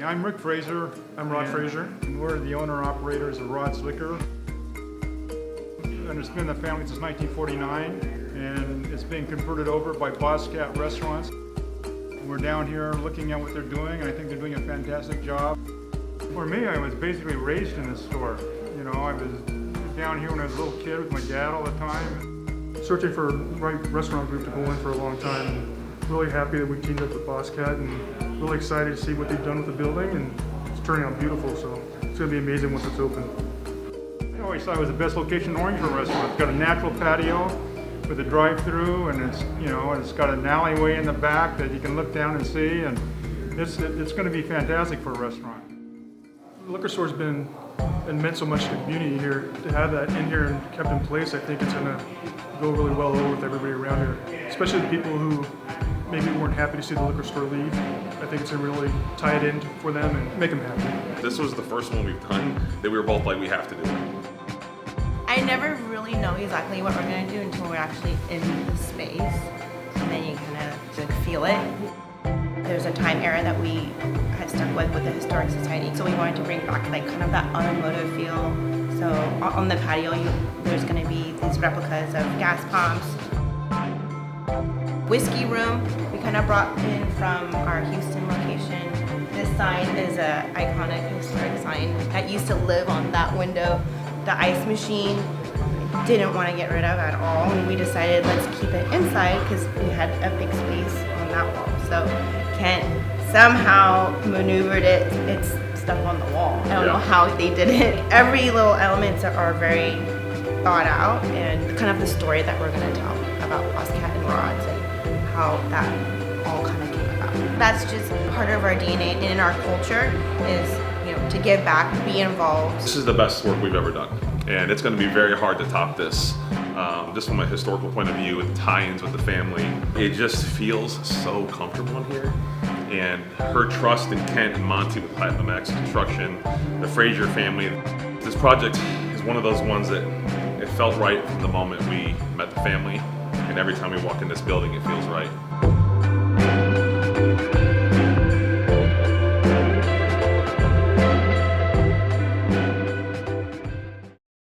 Yeah, I'm Rick Fraser. I'm Rod Fraser. We're the owner-operators of Rod's Liquor. And it's been in the family since 1949, and it's being converted over by Bosscat restaurants. We're down here looking at what they're doing, and I think they're doing a fantastic job. For me, I was basically raised in this store. You know, I was down here when I was a little kid with my dad all the time. Searching for the right restaurant group to go in for a long time. And really happy that we teamed up with Bosscat, and really excited to see what they've done with the building, and it's turning out beautiful, so it's going to be amazing once it's open. I always thought it was the best location in Orange for a restaurant. It's got a natural patio with a drive-through, and it's got an alleyway in the back that you can look down and see, and it's going to be fantastic for a restaurant. The liquor store's meant so much to the community here. To have that in here and kept in place, I think it's going to go really well over with everybody around here, especially the people who maybe weren't happy to see the liquor store leave. I think it's going to really tie it in for them and make them happy. This was the first one we've done that we were both like, we have to do it. I never really know exactly what we're going to do until we're actually in the space, and then you kind of like feel it. There's a time era that we had stuck with the Historic Society, so we wanted to bring back like kind of that automotive feel. So on the patio, there's going to be these replicas of gas pumps. Whiskey room, we kind of brought in from our Houston location. This sign is an iconic historic sign that used to live on that window. The ice machine, didn't want to get rid of at all, and we decided let's keep it inside because we had a big space on that wall. So Kent somehow maneuvered it. It's stuck on the wall. I don't know how they did it. Every little elements are very thought out, and kind of the story that we're going to tell about Bosscat and Rods and how that all kind of came about. That's just part of our DNA and in our culture is, you know, to give back, be involved. This is the best work we've ever done, and it's going to be very hard to top this. Just from a historical point of view, with tie-ins with the family, it just feels so comfortable in here. And her trust in Kent and Monty with Platinum X Construction, the Fraser family. This project is one of those ones that it felt right from the moment we met the family, and every time we walk in this building, it feels right.